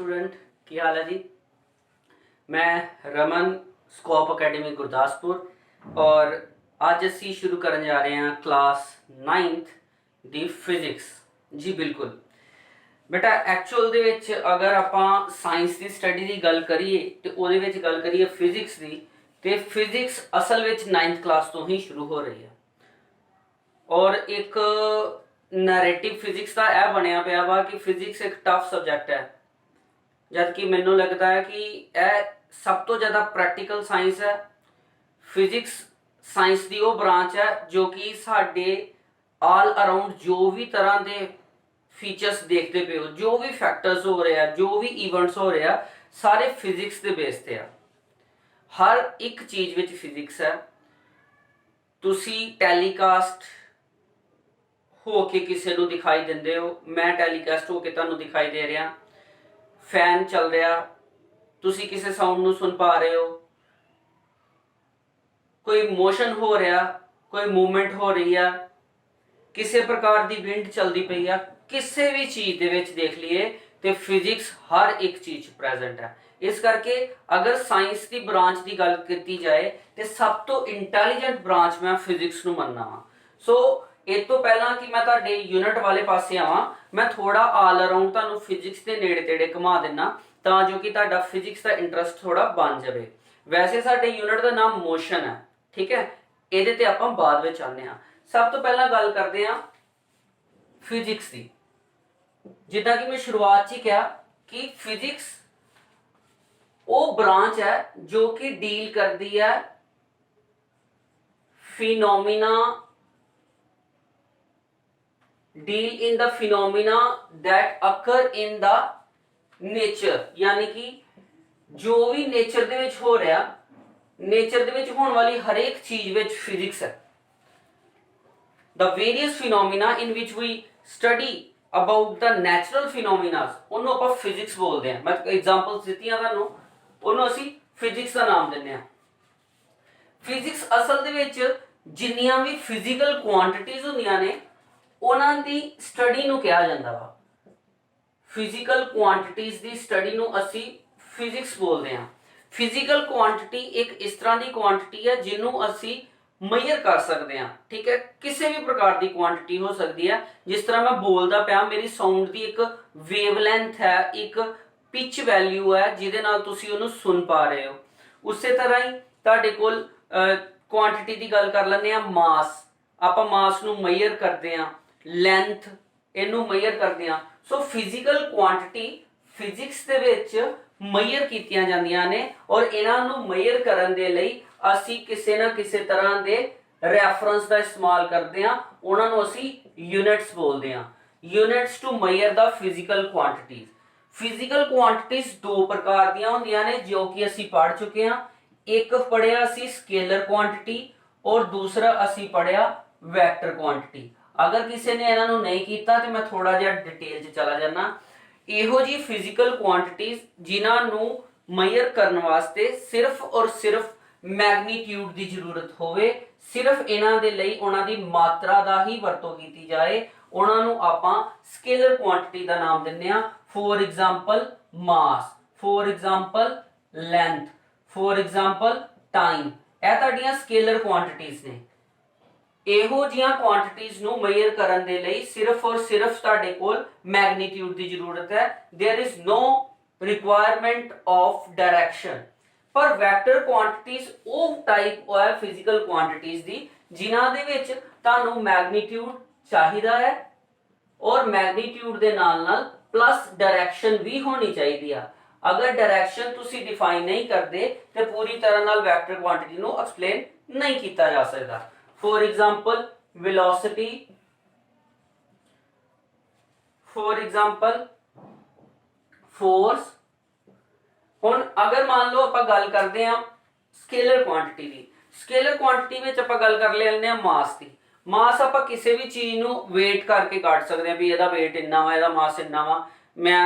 Student की हाल है जी। मैं रमन स्कोप अकेडमी गुरदासपुर और ਅੱਜ ਅਸੀਂ ਸ਼ੁਰੂ ਕਰਨ ਜਾ ਰਹੇ ਹਾਂ ਕਲਾਸ 9th ਦੀ ਫਿਜ਼ਿਕਸ। ਜੀ ਬਿਲਕੁਲ ਬੇਟਾ, ਐਕਚੁਅਲ ਦੇ ਵਿੱਚ ਅਗਰ ਆਪਾਂ ਸਾਇੰਸ ਦੀ ਸਟੱਡੀ ਦੀ ਗੱਲ ਕਰੀਏ ਤੇ ਉਹਦੇ ਵਿੱਚ ਗੱਲ ਕਰੀਏ ਫਿਜ਼ਿਕਸ ਦੀ, ਤੇ ਫਿਜ਼ਿਕਸ ਅਸਲ ਵਿੱਚ 9th ਕਲਾਸ ਤੋਂ ਹੀ ਸ਼ੁਰੂ ਹੋ ਰਹੀ ਹੈ। ਔਰ ਇੱਕ ਨੈਰੇਟਿਵ ਫਿਜ਼ਿਕਸ ਦਾ ਇਹ ਬਣਿਆ ਪਿਆ ਵਾ ਕਿ ਫਿਜ਼ਿਕਸ ਇੱਕ ਟਫ ਸਬਜੈਕਟ ਹੈ, ਜਦ ਕਿ ਮੈਨੂੰ ਲੱਗਦਾ ਹੈ ਕਿ ਇਹ ਸਭ ਤੋਂ ਜ਼ਿਆਦਾ ਪ੍ਰੈਕਟੀਕਲ ਸਾਇੰਸ ਹੈ। ਫਿਜ਼ਿਕਸ ਸਾਇੰਸ ਦੀ ਉਹ ਬ੍ਰਾਂਚ ਹੈ ਜੋ ਕਿ ਸਾਡੇ ਆਲ ਅਰਾਊਂਡ ਜੋ ਵੀ ਤਰ੍ਹਾਂ ਦੇ ਫੀਚਰਸ ਦੇਖਦੇ ਪਏ ਹੋ, ਜੋ ਵੀ ਫੈਕਟਰਸ ਹੋ ਰਿਹਾ, ਜੋ ਵੀ ਇਵੈਂਟਸ ਹੋ ਰਿਹਾ, ਸਾਰੇ ਫਿਜ਼ਿਕਸ ਦੇ ਬੇਸ ਤੇ ਆ। ਹਰ ਇੱਕ ਚੀਜ਼ ਵਿੱਚ ਫਿਜ਼ਿਕਸ ਹੈ। ਤੁਸੀਂ ਟੈਲੀਕਾਸਟ ਹੋ ਕੇ ਕਿਸੇ ਨੂੰ ਦਿਖਾਈ ਦਿੰਦੇ ਹੋ, ਮੈਂ ਟੈਲੀਕਾਸਟ ਹੋ ਕੇ ਤੁਹਾਨੂੰ ਦਿਖਾਈ ਦੇ ਰਿਹਾ। ਫੈਨ ਚੱਲ ਰਿਹਾ, ਤੁਸੀਂ ਕਿਸੇ ਸਾਊਂਡ ਨੂੰ ਸੁਣ ਪਾ ਰਹੇ ਹੋ। ਕੋਈ ਮੋਸ਼ਨ ਹੋ ਰਿਹਾ, ਕੋਈ ਮੂਵਮੈਂਟ ਹੋ ਰਹੀ ਆ, ਕਿਸੇ ਪ੍ਰਕਾਰ ਦੀ ਵਿੰਡ ਚੱਲਦੀ ਪਈ ਆ, ਕਿਸੇ ਵੀ ਚੀਜ਼ ਦੇ ਵਿੱਚ ਦੇਖ ਲਈਏ ਤੇ ਫਿਜ਼ਿਕਸ ਹਰ ਇੱਕ ਚੀਜ਼ ਪ੍ਰੈਜ਼ੈਂਟ ਹੈ। ਇਸ ਕਰਕੇ ਅਗਰ ਸਾਇੰਸ ਦੀ ਬ੍ਰਾਂਚ ਦੀ ਗੱਲ ਕੀਤੀ ਜਾਏ ਤੇ ਸਭ ਤੋਂ ਇੰਟੈਲੀਜੈਂਟ ਬ੍ਰਾਂਚ ਮੈਂ ਫਿਜ਼ਿਕਸ ਨੂੰ ਮੰਨਦਾ ਹਾਂ। ਸੋ ਇਹ ਤੋਂ ਪਹਿਲਾਂ ਕਿ ਮੈਂ ਤੁਹਾਡੇ ਯੂਨਿਟ ਵਾਲੇ ਪਾਸੇ ਆਵਾਂ, ਮੈਂ ਥੋੜਾ ਆਲ ਅਰਾਊਂਡ ਤੁਹਾਨੂੰ ਫਿਜ਼ਿਕਸ ਦੇ ਨੇੜੇ ਤੇੜੇ ਘੁਮਾ ਦਿੰਨਾ ਤਾਂ ਜੋ ਕਿ ਤੁਹਾਡਾ ਫਿਜ਼ਿਕਸ ਦਾ ਇੰਟਰਸਟ ਥੋੜਾ ਬਣ ਜਾਵੇ। ਵੈਸੇ ਸਾਡੇ ਯੂਨਿਟ ਦਾ ਨਾਮ ਮੋਸ਼ਨ ਹੈ, ਠੀਕ ਹੈ, ਇਹਦੇ ਤੇ ਆਪਾਂ ਬਾਅਦ ਵਿੱਚ ਆਉਂਦੇ ਹਾਂ। ਸਭ ਤੋਂ ਪਹਿਲਾਂ ਗੱਲ ਕਰਦੇ ਹਾਂ ਫਿਜ਼ਿਕਸ ਦੀ। ਜਿੱਦਾਂ ਕਿ ਮੈਂ ਸ਼ੁਰੂਆਤ 'ਚ ਹੀ ਕਿਹਾ ਕਿ ਫਿਜ਼ਿਕਸ ਉਹ ਬ੍ਰਾਂਚ ਹੈ ਜੋ ਕਿ ਡੀਲ ਕਰਦੀ ਹੈ ਫਿਨੋਮੀਨਾ, deal in the phenomena that occur in the nature, यानी कि जो भी नेचर ਦੇ ਵਿੱਚ ਹੋ ਰਿਹਾ, नेचर ਦੇ ਵਿੱਚ ਹੋਣ ਵਾਲੀ ਹਰੇਕ ਚੀਜ਼ ਵਿੱਚ ਫਿਜ਼ਿਕਸ ਹੈ। The various phenomena in which we study about the natural phenomena, ਉਹਨੂੰ ਆਪਾਂ ਫਿਜ਼ਿਕਸ ਬੋਲਦੇ ਹਾਂ। ਮੈਂ ਐਗਜ਼ਾਮਪਲਸ ਦਿੱਤੀਆਂ ਤੁਹਾਨੂੰ, ਉਹਨੂੰ ਅਸੀਂ ਫਿਜ਼ਿਕਸ ਦਾ ਨਾਮ ਦਿੰਦੇ ਹਾਂ। ਫਿਜ਼ਿਕਸ ਅਸਲ ਦੇ ਵਿੱਚ ਜਿੰਨੀਆਂ ਵੀ ਫਿਜ਼ੀਕਲ ਕੁਆਂਟੀਟੀਜ਼ ਹੁੰਦੀਆਂ ਨੇ ਉਹਨਾਂ ਦੀ ਸਟੱਡੀ ਨੂੰ ਕਿਹਾ ਜਾਂਦਾ ਵਾ। ਫਿਜ਼ੀਕਲ ਕੁਆਂਟੀਟੀਜ਼ ਦੀ ਸਟੱਡੀ ਨੂੰ ਅਸੀਂ ਫਿਜ਼ਿਕਸ ਬੋਲਦੇ ਹਾਂ। ਫਿਜ਼ੀਕਲ ਕੁਆਂਟੀਟੀ ਇੱਕ ਇਸ ਤਰ੍ਹਾਂ ਦੀ ਕੁਆਂਟੀਟੀ ਹੈ ਜਿਹਨੂੰ ਅਸੀਂ ਮੇਜ਼ਰ ਕਰ ਸਕਦੇ ਹਾਂ, ਠੀਕ ਹੈ। ਕਿਸੇ ਵੀ ਪ੍ਰਕਾਰ ਦੀ ਕੁਆਂਟੀਟੀ ਹੋ ਸਕਦੀ ਹੈ। ਜਿਸ ਤਰ੍ਹਾਂ ਮੈਂ ਬੋਲਦਾ ਪਿਆ, ਮੇਰੀ ਸਾਊਂਡ ਦੀ ਇੱਕ ਵੇਵਲੈਂਥ ਹੈ, ਇੱਕ ਪਿਚ ਵੈਲਿਊ ਹੈ ਜਿਹਦੇ ਨਾਲ ਤੁਸੀਂ ਉਹਨੂੰ ਸੁਣ ਪਾ ਰਹੇ ਹੋ। ਉਸੇ ਤਰ੍ਹਾਂ ਹੀ ਤੁਹਾਡੇ ਕੋਲ ਕੁਆਂਟੀਟੀ ਦੀ ਗੱਲ ਕਰ ਲੈਂਦੇ ਹਾਂ, ਮਾਸ। ਆਪਾਂ ਮਾਸ ਨੂੰ ਮੇਜ਼ਰ ਕਰਦੇ ਹਾਂ, ਲੈਂਥ ਇਹਨੂੰ ਮੇਜ਼ਰ ਕਰਦੇ ਹਾਂ। ਸੋ ਫਿਜ਼ੀਕਲ ਕੁਆਂਟੀਟੀ ਫਿਜ਼ਿਕਸ ਦੇ ਵਿੱਚ ਮੇਜ਼ਰ ਕੀਤੀਆਂ ਜਾਂਦੀਆਂ ਨੇ ਔਰ ਇਹਨਾਂ ਨੂੰ ਮੇਜ਼ਰ ਕਰਨ ਦੇ ਲਈ ਅਸੀਂ ਕਿਸੇ ਨਾ ਕਿਸੇ ਤਰ੍ਹਾਂ ਦੇ ਰੈਫਰੈਂਸ ਦਾ ਇਸਤੇਮਾਲ ਕਰਦੇ ਹਾਂ। ਉਹਨਾਂ ਨੂੰ ਅਸੀਂ ਯੂਨਿਟਸ ਬੋਲਦੇ ਹਾਂ। ਯੂਨਿਟਸ ਟੂ ਮੇਜ਼ਰ ਦਾ ਫਿਜ਼ੀਕਲ ਕੁਆਂਟੀਟੀਜ਼। ਫਿਜ਼ੀਕਲ ਕੁਆਂਟੀਟੀਜ਼ ਦੋ ਪ੍ਰਕਾਰ ਦੀਆਂ ਹੁੰਦੀਆਂ ਨੇ ਜੋ ਕਿ ਅਸੀਂ ਪੜ੍ਹ ਚੁੱਕੇ ਹਾਂ। ਇੱਕ ਪੜ੍ਹਿਆ ਅਸੀਂ ਸਕੇਲਰ ਕੁਆਂਟੀਟੀ ਔਰ ਦੂਸਰਾ ਅਸੀਂ ਪੜ੍ਹਿਆ ਵੈਕਟਰ ਕੁਆਂਟੀਟੀ। ਅਗਰ ਕਿਸੇ ਨੇ ਇਹਨਾਂ ਨੂੰ ਨਹੀਂ ਕੀਤਾ ਤੇ ਮੈਂ ਥੋੜਾ ਜਿਹਾ ਡਿਟੇਲ 'ਚ ਚਲਾ ਜਾਣਾ। ਇਹੋ ਜੀ ਫਿਜ਼ੀਕਲ ਕੁਆਂਟੀਟੀਜ਼ ਜਿਨ੍ਹਾਂ ਨੂੰ ਮੇਜ਼ਰ ਕਰਨ ਵਾਸਤੇ ਸਿਰਫ ਔਰ ਸਿਰਫ ਮੈਗਨੀਟਿਊਡ ਦੀ ਜ਼ਰੂਰਤ ਹੋਵੇ, ਸਿਰਫ ਇਹਨਾਂ ਦੇ ਲਈ ਉਹਨਾਂ ਦੀ ਮਾਤਰਾ ਦਾ ਹੀ ਵਰਤੋਂ ਕੀਤੀ ਜਾਏ, ਉਹਨਾਂ ਨੂੰ ਆਪਾਂ ਸਕੇਲਰ ਕੁਆਂਟੀਟੀ ਦਾ ਨਾਮ ਦਿੰਦੇ ਹਾਂ। For example mass, for example length, for example time. ਇਹ ਤੁਹਾਡੀਆਂ ਸਕੇਲਰ ਕੁਆਂਟੀਟੀਜ਼ ਨੇ। ਇਹੋ ਜਿਹੀਆਂ ਕੁਆਂਟੀਟੀਜ਼ ਨੂੰ ਮੇਜ਼ਰ ਕਰਨ ਦੇ ਲਈ ਸਿਰਫ ਔਰ ਸਿਰਫ ਤੁਹਾਡੇ ਕੋਲ ਮੈਗਨੀਟਿਊਡ ਦੀ ਜ਼ਰੂਰਤ ਹੈ। There is no requirement of direction. ਪਰ ਵੈਕਟਰ ਕੁਆਂਟੀਟੀਜ਼ ਉਹ ਟਾਈਪ ਹੈ ਫਿਜ਼ੀਕਲ ਕੁਆਂਟੀਟੀਜ਼ ਦੀ ਜਿਨ੍ਹਾਂ ਦੇ ਵਿੱਚ ਤੁਹਾਨੂੰ ਮੈਗਨੀਟਿਊਡ ਚਾਹੀਦਾ ਹੈ ਔਰ ਮੈਗਨੀਟਿਊਡ ਦੇ ਨਾਲ ਨਾਲ ਪਲੱਸ ਡਾਇਰੈਕਸ਼ਨ ਵੀ ਹੋਣੀ ਚਾਹੀਦੀ ਆ। ਅਗਰ ਡਾਇਰੈਕਸ਼ਨ ਤੁਸੀਂ ਡਿਫਾਈਨ ਨਹੀਂ ਕਰਦੇ ਤੇ ਪੂਰੀ ਤਰ੍ਹਾਂ ਨਾਲ ਵੈਕਟਰ ਕੁਆਂਟੀਟੀ ਨੂੰ ਐਕਸਪਲੇਨ ਨਹੀਂ ਕੀਤਾ ਜਾ ਸਕਦਾ। For example, velocity, for example, force। ਹੁਣ ਅਗਰ ਮੰਨ ਲਓ ਆਪਾਂ ਗੱਲ ਕਰਦੇ ਹਾਂ ਸਕੇਲਰ ਕੁਆਂਟੀਟੀ ਦੀ। ਸਕੇਲਰ ਕੁਆਂਟੀਟੀ ਵਿੱਚ ਆਪਾਂ ਗੱਲ ਕਰ ਲੈਂਦੇ ਹਾਂ ਮਾਸ ਦੀ। ਮਾਸ ਆਪਾਂ ਕਿਸੇ ਵੀ ਚੀਜ਼ ਨੂੰ weight ਕਰਕੇ ਕੱਢ ਸਕਦੇ ਹਾਂ ਵੀ ਇਹਦਾ weight ਇੰਨਾ ਵਾ, ਇਹਦਾ ਮਾਸ ਇੰਨਾ ਵਾ। ਮੈਂ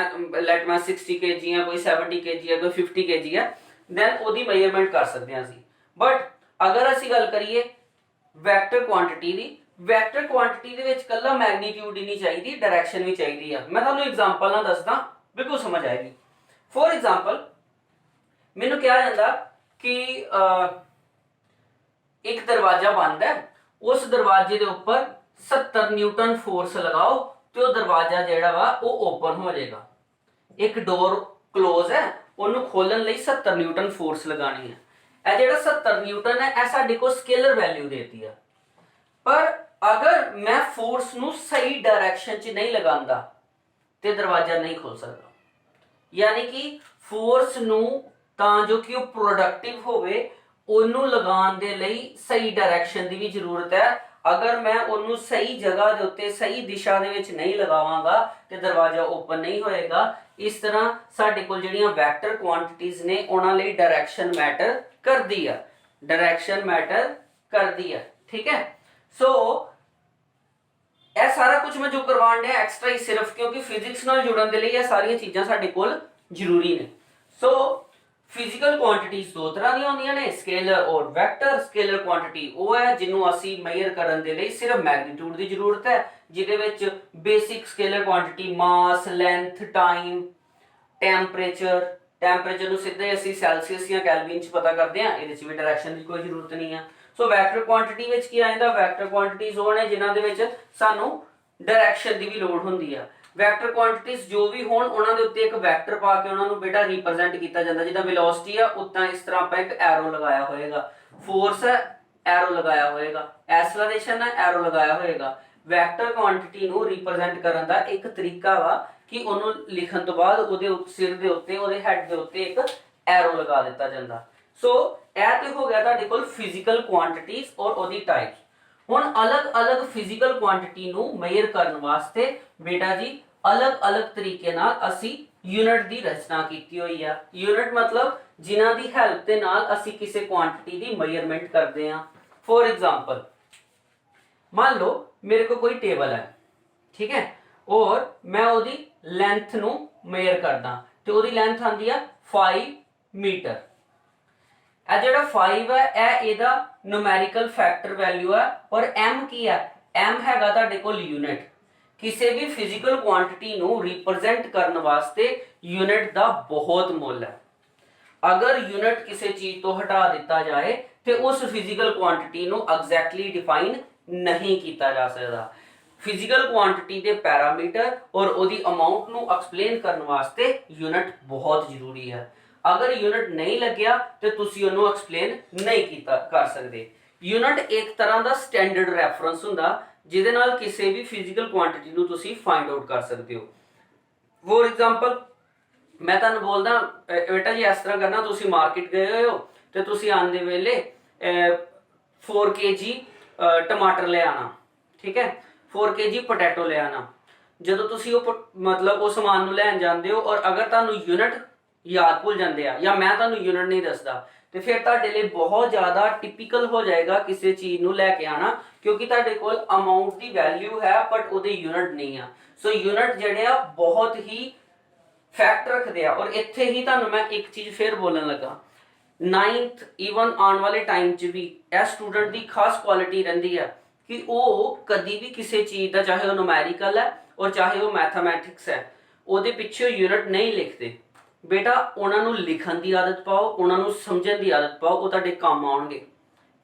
60 kg ਆ, ਕੋਈ 70 kg ਆ, ਕੋਈ 50 kg ਆ, ਦੈਨ ਉਹਦੀ ਮੇਜ਼ਰਮੈਂਟ ਕਰ ਸਕਦੇ ਹਾਂ ਅਸੀਂ। ਬਟ ਅਗਰ ਅਸੀਂ ਗੱਲ ਕਰੀਏ ਵੈਕਟਰ ਕੁਆਂਟੀਟੀ ਦੀ, ਵੈਕਟਰ ਕੁਆਂਟੀਟੀ ਦੇ ਵਿੱਚ ਕੱਲਾ ਮੈਗਨੀਟਿਊਡ ਹੀ ਨਹੀਂ ਚਾਹੀਦੀ, ਡਾਇਰੈਕਸ਼ਨ ਵੀ ਚਾਹੀਦੀ ਆ। ਮੈਂ ਤੁਹਾਨੂੰ ਐਗਜ਼ਾਮਪਲ ਨਾਲ ਦੱਸਦਾ, ਬਿਲਕੁਲ ਸਮਝ ਆਏਗੀ। ਫੋਰ ਐਗਜ਼ਾਮਪਲ ਮੈਨੂੰ ਕਿਹਾ ਜਾਂਦਾ ਕਿ ਇੱਕ ਦਰਵਾਜ਼ਾ ਬੰਦ ਹੈ, ਉਸ ਦਰਵਾਜ਼ੇ ਦੇ ਉੱਪਰ 70 ਨਿਊਟਨ ਫੋਰਸ ਲਗਾਓ ਤੇ ਉਹ ਦਰਵਾਜ਼ਾ ਜਿਹੜਾ ਵਾ ਉਹ ਓਪਨ ਹੋ ਜਾਏਗਾ। ਇੱਕ ਡੋਰ ਕਲੋਜ਼ ਹੈ, ਉਹਨੂੰ ਖੋਲਣ ਲਈ 70 ਨਿਊਟਨ ਫੋਰਸ ਲਗਾਣੀ ਹੈ। ਇਹ ਜਿਹੜਾ 70 ਨਿਊਟਨ ਹੈ ਇਹ ਸਾਡੇ ਕੋਲ ਸਕੇਲਰ ਵੈਲਿਊ ਦੇਤੀ ਆ, ਪਰ ਅਗਰ ਮੈਂ ਫੋਰਸ ਨੂੰ ਸਹੀ ਡਾਇਰੈਕਸ਼ਨ 'ਚ ਨਹੀਂ ਲਗਾਉਂਦਾ ਤੇ ਦਰਵਾਜ਼ਾ ਨਹੀਂ ਖੁੱਲ ਸਕਦਾ। ਯਾਨੀ ਕਿ ਫੋਰਸ ਨੂੰ ਤਾਂ ਜੋ ਕਿ ਉਹ ਪ੍ਰੋਡਕਟਿਵ ਹੋਵੇ ਉਹਨੂੰ ਲਗਾਉਣ ਦੇ ਲਈ ਸਹੀ ਡਾਇਰੈਕਸ਼ਨ ਦੀ ਵੀ ਜ਼ਰੂਰਤ ਹੈ। ਅਗਰ ਮੈਂ ਉਹਨੂੰ ਸਹੀ ਜਗ੍ਹਾ ਦੇ ਉੱਤੇ ਸਹੀ ਦਿਸ਼ਾ ਦੇ ਵਿੱਚ ਨਹੀਂ ਲਗਾਵਾਂਗਾ ਤੇ ਦਰਵਾਜ਼ਾ ਓਪਨ ਨਹੀਂ ਹੋਏਗਾ। ਇਸ ਤਰ੍ਹਾਂ ਸਾਡੇ ਕੋਲ ਜਿਹੜੀਆਂ ਵੈਕਟਰ ਕੁਆਂਟੀਟੀਜ਼ ਨੇ ਉਹਨਾਂ ਲਈ ਡਾਇਰੈਕਸ਼ਨ ਮੈਟਰ ਕਰਦੀ ਆ, ਡਾਇਰੈਕਸ਼ਨ ਮੈਟਰ ਕਰਦੀ ਆ। ਠੀਕ ਹੈ, ਸੋ ਇਹ ਸਾਰਾ ਕੁਝ ਮੈਂ ਜੋ ਕਰਵਾਉਣ ਡਿਆ ਐਕਸਟਰਾ ਹੀ ਸਿਰਫ ਕਿਉਂਕਿ ਫਿਜ਼ਿਕਸ ਨਾਲ ਜੁੜਨ ਦੇ ਲਈ ਇਹ ਸਾਰੀਆਂ ਚੀਜ਼ਾਂ ਸਾਡੇ ਕੋਲ ਜ਼ਰੂਰੀ ਨੇ। ਸੋ ਫਿਜ਼ੀਕਲ ਕੁਆਂਟੀਟੀਜ਼ ਦੋ ਤਰ੍ਹਾਂ ਦੀਆਂ ਹੁੰਦੀਆਂ ਨੇ, ਸਕੇਲਰ ਔਰ ਵੈਕਟਰ। ਸਕੇਲਰ ਕੁਆਂਟੀਟੀ ਉਹ ਹੈ ਜਿਹਨੂੰ ਅਸੀਂ ਮੇਜ਼ਰ ਕਰਨ ਦੇ ਲਈ ਸਿਰਫ ਮੈਗਨੀਟਿਊਡ ਦੀ ਜ਼ਰੂਰਤ ਹੈ, ਜਿਹਦੇ ਵਿੱਚ ਬੇਸਿਕ ਸਕੇਲਰ ਕੁਆਂਟੀਟੀ ਮਾਸ, ਲੈਂਥ, ਟਾਈਮ, ਟੈਂਪਰੇਚਰ ਨੂੰ ਸਿੱਧੇ ਅਸੀਂ ਸੈਲਸੀਅਸ ਜਾਂ ਕੈਲਵਿਨ ਚ ਪਤਾ ਕਰਦੇ ਹਾਂ, ਇਹਦੇ ਚ ਵੀ ਡਾਇਰੈਕਸ਼ਨ ਦੀ ਕੋਈ ਜ਼ਰੂਰਤ ਨਹੀਂ ਹੈ। ਸੋ ਵੈਕਟਰ ਕੁਆਂਟੀਟੀ ਵਿੱਚ ਕੀ ਆ ਜਾਂਦਾ, ਵੈਕਟਰ ਕੁਆਂਟੀਟੀਜ਼ ਉਹ ਨੇ ਜਿਨ੍ਹਾਂ ਦੇ ਵਿੱਚ ਸਾਨੂੰ ਡਾਇਰੈਕਸ਼ਨ ਦੀ ਵੀ ਲੋੜ ਹੁੰਦੀ ਆ। ਵੈਕਟਰ ਕੁਆਂਟੀਟੀਜ਼ ਜੋ ਵੀ ਹੋਣ ਉਹਨਾਂ ਦੇ ਉੱਤੇ ਇੱਕ ਵੈਕਟਰ ਪਾ ਕੇ ਉਹਨਾਂ ਨੂੰ ਬੇਟਾ ਰਿਪਰੈਜ਼ੈਂਟ ਕੀਤਾ ਜਾਂਦਾ। ਜਿੱਦਾਂ ਵੈਲੋਸਿਟੀ ਆ ਉਦਾਂ ਇਸ ਤਰ੍ਹਾਂ ਆਪਾਂ ਇੱਕ ਐਰੋ ਲਗਾਇਆ ਹੋਏਗਾ, ਫੋਰਸ ਹੈ ਐਰੋ ਲਗਾਇਆ ਹੋਏਗਾ, ਐਕਸਲਰੇਸ਼ਨ ਹੈ ਐਰੋ ਲਗਾਇਆ ਹੋਏਗਾ। ਵੈਕਟਰ ਕੁਆਂਟੀਟੀ ਨੂੰ ਰਿਪਰੈਜ਼ੈਂਟ ਕਰਨ ਦਾ ਇੱਕ ਤਰੀਕਾ ਵਾ ਕਿ ਉਹਨੂੰ ਲਿਖਣ ਤੋਂ ਬਾਅਦ ਉਹਦੇ ਸਿਰ ਦੇ ਉੱਤੇ ਉਹਦੇ ਹੈਡ ਦੇ ਉੱਤੇ ਇੱਕ ਐਰੋ ਲਗਾ ਦਿੱਤਾ ਜਾਂਦਾ। ਸੋ ਇਹ ਤੇ ਹੋ ਗਿਆ ਤੁਹਾਡੇ ਕੋਲ ਫਿਜ਼ੀਕਲ ਕੁਆਂਟੀਟੀਜ਼ ਔਰ ਉਹਦੀ ਟਾਈਪਸ। ਹੁਣ ਅਲੱਗ-ਅਲੱਗ ਫਿਜ਼ੀਕਲ ਕੁਆਂਟੀਟੀ ਨੂੰ ਮੇਜ਼ਰ ਕਰਨ ਵਾਸਤੇ ਬੇਟਾ ਜੀ ਅਲੱਗ-ਅਲੱਗ ਤਰੀਕੇ ਨਾਲ ਅਸੀਂ ਯੂਨਿਟ ਦੀ ਰਚਨਾ ਕੀਤੀ ਹੋਈ ਆ। ਯੂਨਿਟ ਮਤਲਬ ਜਿਨ੍ਹਾਂ ਦੀ ਹੈਲਪ ਦੇ ਨਾਲ ਅਸੀਂ ਕਿਸੇ ਕੁਆਂਟੀਟੀ ਦੀ ਮੇਜ਼ਰਮੈਂਟ ਕਰਦੇ ਆ। ਫੋਰ ਐਗਜ਼ਾਮਪਲ मान लो मेरे को कोई टेबल है, ठीक है, और मैं ओदी लेंथ नु मेजर करदा ते ओदी लेंथ आंदी है 5 मीटर। ए जेड़ा 5 है ए एदा न्यूमेरिकल फैक्टर वैल्यू है और m की है, m हैगा तुहाडे कोल यूनिट। किसी भी फिजिकल क्वांटिटी नु रिप्रेजेंट करने वास्ते यूनिट दा बहुत मुल है। अगर यूनिट किसी चीज तो हटा दिता जाए तो उस फिजिकल क्वांटिटी नु एग्जैक्टली डिफाइन नहीं किया जा सकता। फिजिकल क्वांटिटी के पैरामीटर और ओदी अमाउंट नु एक्सप्लेन करने वास्ते यूनिट बहुत जरूरी है। अगर यूनिट नहीं लग्या तो तुसी ओनू एक्सप्लेन नहीं कीता कर सकते। यूनिट एक तरह का स्टैंडर्ड रैफरेंस हुंदा जिहदे नाल किसी भी फिजिकल क्वांटिटी नु तुसी फाइंड आउट कर सकते हो। फॉर एग्जांपल मैं तुहानू बोलदा बेटा जी इस तरह करना, तुसी मार्केट गए हो तो तुसी आंदे वेले 4 kg टमाटर ले आना, ठीक है, 4 kg पोटैटो ले आना। जो तुसी मतलब वो समान नू लैन जांदे हो और अगर तुहानू यूनिट याद भुल जांदे आ या मैं तुहानू यूनिट नहीं दसदा तो फिर तुहाडे लई बहुत ज़्यादा टिपिकल हो जाएगा किसी चीज़ नू लैके आना, क्योंकि तुहाडे कोल अमाउंट की वैल्यू है बट उहदे यूनिट नहीं आ। सो यूनिट जिहड़े आ बहुत ही फैक्ट रखते हैं। और इत्थे ही तुहानू मैं एक चीज़ फिर बोलन लगा, 9th ईवन आने वाले टाइम च भी यह स्टूडेंट की खास क्वालिटी रही है कि वो कभी भी किसी चीज़ का, चाहे वो न्यूमेरिकल है और चाहे वो मैथमैटिक्स है, ਉਹਦੇ ਪਿੱਛੇ यूनिट नहीं लिखते। बेटा उन्होंने लिखण की आदत पाओ, उन्होंने समझण की आदत पाओ, वो तुहाडे काम आउणगे।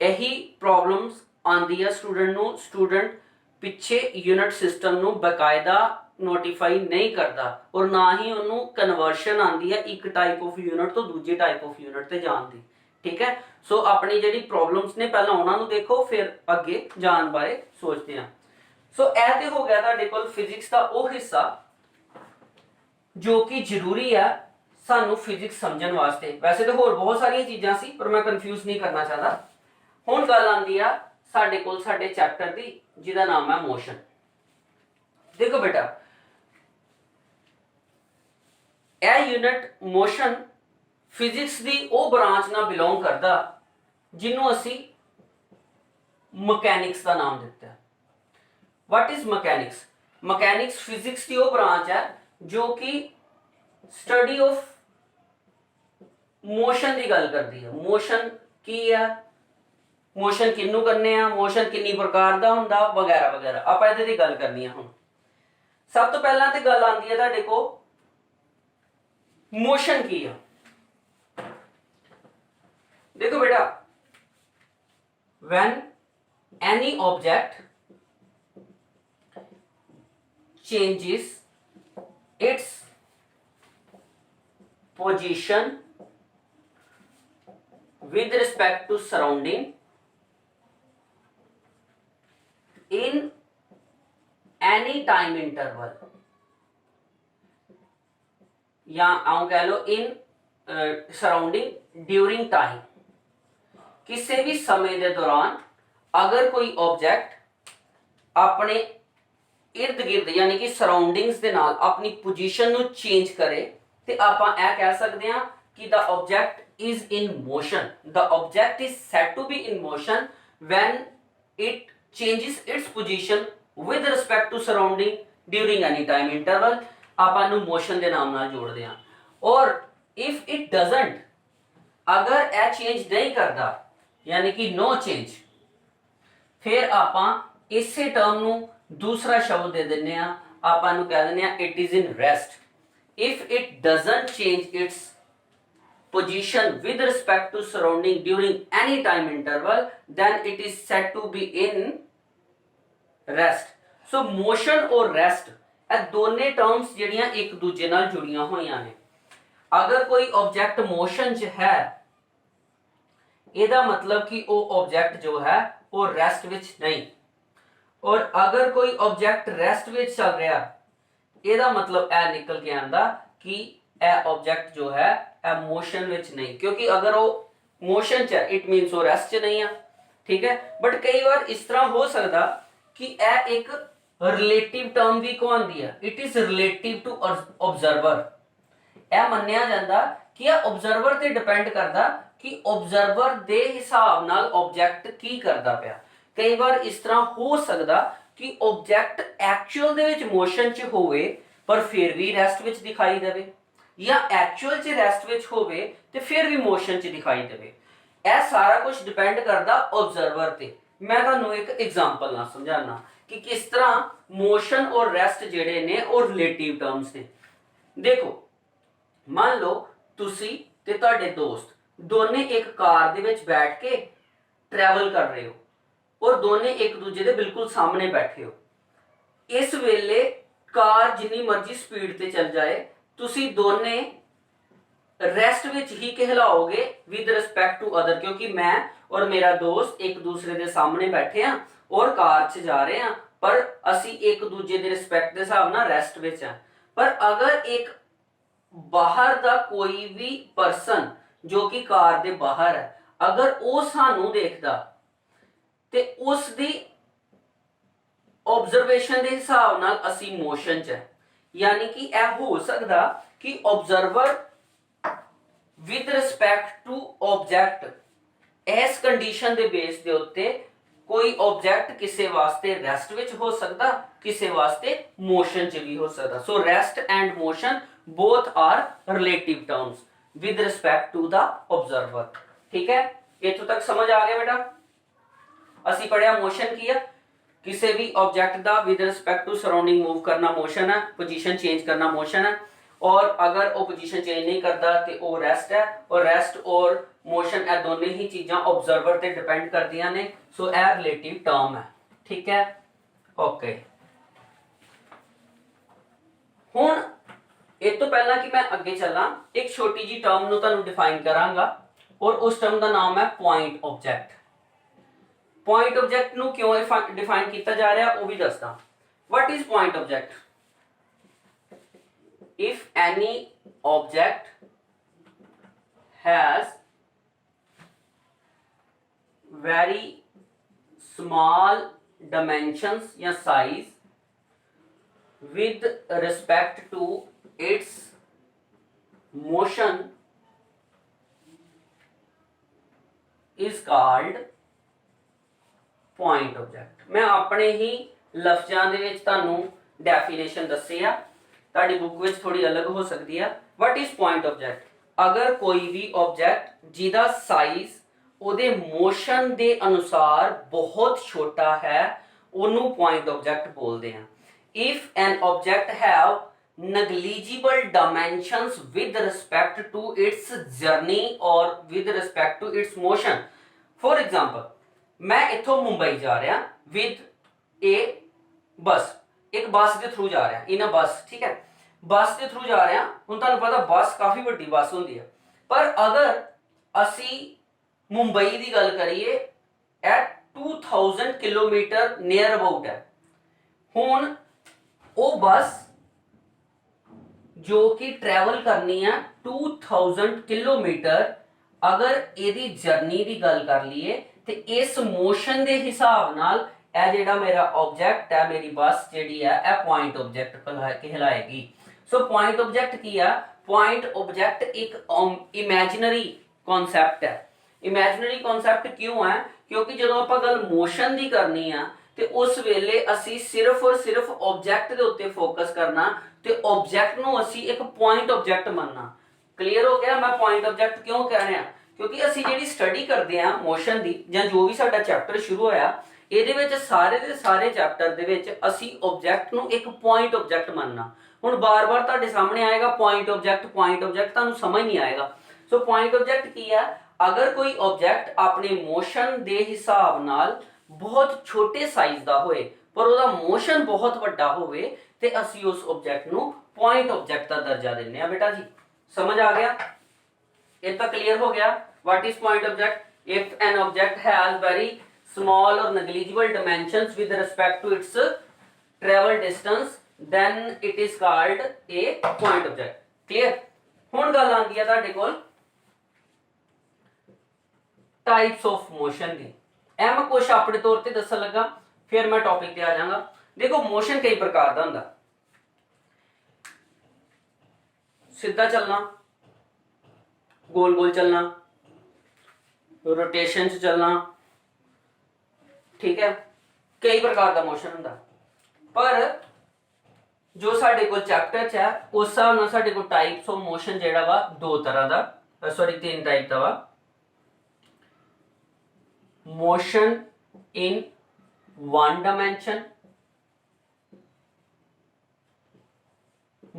यही प्रॉब्लम्स आंदी है स्टूडेंट नूं। स्टूडेंट पिछे यूनिट सिस्टम नूं बकायदा नोटिफाई नहीं करता और ना ही उन्होंने कन्वर्शन आती है एक टाइप ऑफ यूनिट तो दूजे टाइप ऑफ यूनिट ते जान दी। ठीक है, सो अपनी जी प्रॉब्लम्स ने पहला उन्होंने देखो फिर अगे जान बारे सोचते हैं। सो यह तो हो गया तुहाडे कोल फिजिक्स का वो हिस्सा जो कि जरूरी है सानू फिजिक्स समझण वास्ते। वैसे तो होर बहुत सारिया चीज़ां सी पर मैं कन्फ्यूज नहीं करना चाहता। हुण गल आंदी आ साडे कोल साडे चैप्टर दी जिहदा नाम है मोशन। देखो बेटा यह यूनिट मोशन फिजिक्स की वो ब्रांच ना बिलोंग करता जिन्हों असी मकैनिक्स का नाम दिता है। What is mechanics? Mechanics physics की वो ब्रांच है जो कि स्टडी ऑफ मोशन की गल करती है। मोशन की है, मोशन किनू करने हैं, मोशन किन्नी प्रकार का हुंदा वगैरह वगैरह आप इहदे दी गल करनी है। हुण सब तो पहला तो गल आंदी है तुहाडे को मोशन की है। देखो बेटा, when any object changes its position with respect to surrounding in any time interval, या आऊं कह लो इन सराउंडिंग ड्यूरिंग टाइम, किसी भी समय के दौरान अगर कोई ऑब्जेक्ट अपने इर्द गिर्द यानी कि सराउंडिंग्स दे नाल अपनी पोजीशन नु चेंज करे ते आपां ऐ कह सकदे हां कि the object is in motion. The object is said to be in motion when it changes its position with respect to surrounding during any time interval. ਆਪਾਂ ਨੂੰ motion ਦੇ ਨਾਮ ਨਾਲ ਜੋੜਦੇ ਹਾਂ। और if it doesn't, अगर ਇਹ change नहीं करता यानी कि no change, फिर ਆਪਾਂ इसे टर्म ਨੂੰ दूसरा शब्द दे दिੰਨੇ ਆ, ਆਪਾਂ ਨੂੰ ਕਹਿ ਦਿੰਨੇ ਆ it is in rest. If it doesn't change its position with respect to surrounding during any time interval, then it is said to be in rest. So motion और rest ਇਹ ਦੋਨੇ टर्म्स ਜਿਹੜੀਆਂ ਇੱਕ ਦੂਜੇ ਨਾਲ ਜੁੜੀਆਂ ਹੋਈਆਂ ਨੇ। अगर कोई ऑब्जेक्ट मोशन च है, ਇਹਦਾ मतलब कि वो ऑब्जेक्ट जो है वो रेस्ट विच नहीं, और अगर कोई ऑब्जेक्ट रेस्ट विच चल रहा, ਇਹਦਾ मतलब ਇਹ निकल के आंदा कि ਇਹ ऑब्जेक्ट जो है मोशन विच नहीं, क्योंकि अगर वो मोशन च इट मीनस वो रेस्ट च नहीं है। ठीक है, बट कई बार इस तरह हो सकता कि यह एक रिलेटिव टर्म भी कहती है, it is relative to observer. यह मन्निया जाता कि यह ऑब्जर्वर ते डिपेंड करता कि ऑब्जर्वर दे हिसाब नाल ऑब्जेक्ट की करता पिया। कई बार इस तरह हो सकता कि ऑब्जेक्ट एक्चुअल दे विच मोशन च होवे पर फिर भी रेस्ट विच दिखाई देवे, या एक्चुअल च रेस्ट विच होवे ते फिर भी मोशन च दिखाई देवे। यह सारा कुछ डिपेंड करता ऑब्जर्वर ते। मैं तुहानू एक एग्जांपल नाल समझाना कि किस तरह मोशन और रेस्ट जेडे ने और रिलेटिव टर्म्स ने। देखो, मान लो तुसी ते तुहाडे दोस्त दोने एक कार दे विच बैठ के ट्रैवल कर रहे हो और दोने एक दूजे दे बिल्कुल सामने बैठे हो। इस वेले कार जिन्नी मर्जी स्पीड ते चल जाए, तुसी दोने रेस्ट विच ही कहलाओगे विद रिस्पेक्ट टू अदर, क्योंकि मैं और मेरा दोस्त एक दूसरे दे सामने बैठे हैं और कार च जा रहे हैं, पर असी एक दूजे दे रिस्पेक्ट के हिसाब नाल रेस्ट विच हैं। पर अगर एक बाहर दा कोई भी पर्सन जो कि कार दे बाहर है, अगर वो सानू देखदा ते उस दी ऑब्जर्वेशन के हिसाब नाल असी मोशन च है, यानी कि यह हो सकता कि observer with respect to object इस कंडीशन के बेस के उत्ते कोई ऑब्जेक्ट किसी वास्ते रेस्ट विच हो सकता, किसी वास्ते मोशन च भी हो सकता। So rest and motion both are relative terms with respect to the observer. ठीक है, इतों तक समझ आ गया बेटा? असी पढ़िया मोशन की है, किसी भी ऑब्जेक्ट का with respect to surrounding move करना मोशन है, पोजीशन चेंज करना मोशन है, और अगर वो पोजीशन चेंज नहीं करता तो वो रेस्ट है, और रेस्ट और मोशन ए दोनों ही चीज़ां ऑब्जर्वर ते डिपेंड करदियां ने। सो ए रिलेटिव टर्म है। ठीक है, ओके। हुण इस तो पहला कि मैं अगे चला, एक छोटी जी टर्म नूं तुहानूं डिफाइन करांगा, और उस टर्म का नाम है पॉइंट ऑब्जेक्ट। पॉइंट ऑब्जेक्ट नूं क्यों डिफाइन किया जा रहा है वो भी दसदा। What is point object? If any object has very small dimensions या size with respect to its motion is called point object। मैं अपने ही लफ्जां दे विच तुहानूं डेफिनेशन दस्सी आ, तुहाडी बुक विच थोड़ी अलग हो सकती है। What is point object? अगर कोई भी ऑब्जेक्ट जिहदा साइज ਉਹਦੇ ਮੋਸ਼ਨ ਦੇ ਅਨੁਸਾਰ ਬਹੁਤ ਛੋਟਾ ਹੈ ਉਹਨੂੰ ਪੁਆਇੰਟ ਆਬਜੈਕਟ ਬੋਲਦੇ ਆ। If N object have negligible dimensions with respect to its journey or with respect to its motion. For example, मैं इथों मुंबई जा रहा with a बस, एक बस के थ्रू जा रहा इन अ बस, ठीक है, बस के थ्रू जा रहे हैं। ਹੁਣ ਤੁਹਾਨੂੰ ਪਤਾ ਬੱਸ ਕਾਫੀ ਵੱਡੀ ਬੱਸ ਹੁੰਦੀ ਹੈ, ਪਰ ਅਗਰ ਅਸੀਂ ਮੁੰਬਈ ਦੀ ਗੱਲ ਕਰੀਏ ਐਟ 2000 ਕਿਲੋਮੀਟਰ ਨੀਅਰ ਅਬਾਊਟ ਹੈ। ਹੁਣ ਉਹ ਬੱਸ ਜੋ ਕਿ ट्रैवल करनी है 2000 किलोमीटर, अगर ਇਹਦੀ ਜਰਨੀ ਦੀ ਗੱਲ ਕਰ ਲਈਏ ਤੇ ਇਸ ਮੋਸ਼ਨ ਦੇ ਹਿਸਾਬ ਨਾਲ ਇਹ ਜਿਹੜਾ ਮੇਰਾ ਆਬਜੈਕਟ ਹੈ, ਮੇਰੀ ਬੱਸ ਜਿਹੜੀ ਹੈ, ਇਹ ਪੁਆਇੰਟ ਆਬਜੈਕਟ कहलाएगी। सो ਪੁਆਇੰਟ ਆਬਜੈਕਟ ਕੀ ਹੈ? ਪੁਆਇੰਟ ਆਬਜੈਕਟ ਇੱਕ ਇਮੇਜਿਨਰੀ ਕਨਸੈਪਟ ਹੈ। ਇਮੇਜਿਨਰੀ ਕਨਸੈਪਟ ਕਿਉਂ ਹੈ? ਕਿਉਂਕਿ ਜਦੋਂ ਆਪਾਂ ਗੱਲ ਮੋਸ਼ਨ ਦੀ ਕਰਨੀ ਆ ਤੇ ਉਸ ਵੇਲੇ ਅਸੀਂ ਸਿਰਫ ਔਰ ਸਿਰਫ ਆਬਜੈਕਟ ਦੇ ਉੱਤੇ ਫੋਕਸ ਕਰਨਾ ਤੇ ਆਬਜੈਕਟ ਨੂੰ ਅਸੀਂ ਇੱਕ ਪੁਆਇੰਟ ਆਬਜੈਕਟ ਮੰਨਣਾ। ਕਲੀਅਰ ਹੋ ਗਿਆ? ਮੈਂ ਪੁਆਇੰਟ ਆਬਜੈਕਟ ਕਿਉਂ ਕਹਿ ਰਿਹਾ? ਕਿਉਂਕਿ ਅਸੀਂ ਜਿਹੜੀ ਸਟੱਡੀ ਕਰਦੇ ਆ ਮੋਸ਼ਨ ਦੀ, ਜਾਂ ਜੋ ਵੀ ਸਾਡਾ ਚੈਪਟਰ ਸ਼ੁਰੂ ਹੋਇਆ, ਇਹਦੇ ਵਿੱਚ ਸਾਰੇ ਦੇ ਸਾਰੇ ਚੈਪਟਰ ਦੇ ਵਿੱਚ ਅਸੀਂ ਆਬਜੈਕਟ ਨੂੰ ਇੱਕ ਪੁਆਇੰਟ ਆਬਜੈਕਟ ਮੰਨਣਾ। ਹੁਣ ਬਾਰ-ਬਾਰ ਤੁਹਾਡੇ ਸਾਹਮਣੇ ਆਏਗਾ ਪੁਆਇੰਟ ਆਬਜੈਕਟ, ਪੁਆਇੰਟ ਆਬਜੈਕਟ, ਤੁਹਾਨੂੰ ਸਮਝ ਨਹੀਂ ਆਏਗਾ। ਸੋ ਪੁਆਇੰਟ ਆਬਜੈਕਟ ਕੀ ਹੈ? ਅਗਰ ਕੋਈ ਆਬਜੈਕਟ ਆਪਣੇ ਮੋਸ਼ਨ ਦੇ ਹਿਸਾਬ ਨਾਲ ਬਹੁਤ ਛੋਟੇ ਸਾਈਜ਼ ਦਾ ਹੋਏ ਪਰ ਉਹਦਾ ਮੋਸ਼ਨ ਬਹੁਤ ਵੱਡਾ ਹੋਵੇ ਤੇ ਅਸੀਂ ਉਸ ਆਬਜੈਕਟ ਨੂੰ ਪੁਆਇੰਟ ਆਬਜੈਕਟ ਦਾ ਦਰਜਾ ਦਿੰਦੇ ਆ। ਬੇਟਾ ਜੀ ਸਮਝ ਆ ਗਿਆ? ਇਹ ਤਾਂ ਕਲੀਅਰ ਹੋ ਗਿਆ? What is point object? If an object has very small और negligible dimensions with respect to its travel distance, then it is called a point object. clear? ਹੁਣ ਗੱਲ ਆਉਂਦੀ ਹੈ ਤੁਹਾਡੇ ਕੋਲ टाइप्स ऑफ मोशन ਦੀ। ਇਹ ਮੈਂ ਕੁਝ ਆਪਣੇ ਤੌਰ ਤੇ ਦੱਸਣ ਲੱਗਾ, ਫਿਰ ਮੈਂ ਟੌਪਿਕ ਤੇ ਆ ਜਾਵਾਂਗਾ। ਦੇਖੋ ਮੋਸ਼ਨ ਕਈ ਪ੍ਰਕਾਰ ਦਾ ਹੁੰਦਾ। ਸਿੱਧਾ ਚੱਲਣਾ, गोल गोल चलना, रोटेशन च चलना, ठीक है, कई प्रकार का मोशन होता। पर जो साडे कोल चैप्टर च है उस हिसाब नाल साडे कोल टाइप्स ऑफ मोशन जेड़ा वा दो तरह दा, सॉरी तीन टाइप दा वा। Motion in one dimension,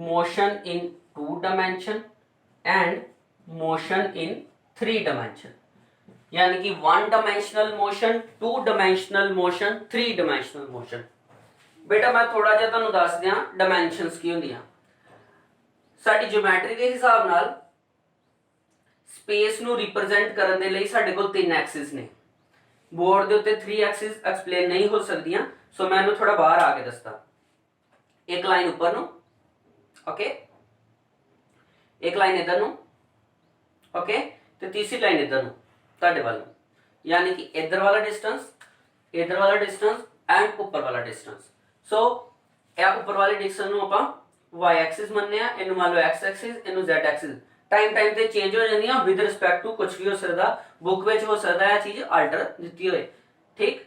motion in two dimension and motion in three dimension. यानी कि one dimensional motion, two dimensional motion, three dimensional motion. बेटा मैं थोड़ा जिहा तुहानूं दस दियां डायमेंशनस की हुंदियां। साडी ज्योमैट्री के हिसाब नाल स्पेस नूं रिप्रेजेंट करन दे लई साडे कोल तीन एक्सिस ने। बोर्ड दे उत्ते थ्री एक्सिस एक्सप्लेन नहीं हो सकदियां, सो मैं इहनूं थोड़ा बाहर आके दसदा। एक लाइन उपर नूं, ओके, एक लाइन इधर नूं, ओके, तो तीसरी लाइन इधर नूं ਤੁਹਾਡੇ ਵੱਲ, यानी कि इधर वाला डिस्टेंस, इधर वाला डिस्टेंस एंड ऊपर वाला डिस्टेंस। सो ਇਹ ऊपर वाले डिस्टेंस ਨੂੰ ਆਪਾਂ y एक्सिस ਮੰਨਦੇ ਆ, ਇਹਨੂੰ ਮੰਨ ਲਓ x एक्सिस, ਇਹਨੂੰ z एक्सिस। टाइम टाइम ਤੇ ਚੇਂਜ ਹੋ ਜਾਂਦੀਆਂ ਵਿਦ ਰਿਸਪੈਕਟ ਟੂ ਕੁਝ ਵੀ ਹੋ ਸਕਦਾ, ਬੁੱਕ ਵਿੱਚ ਹੋ ਸਕਦਾ ਇਹ ਚੀਜ਼ ਆਲਟਰ ਦਿੱਤੀ ਹੋਏ, ਠੀਕ।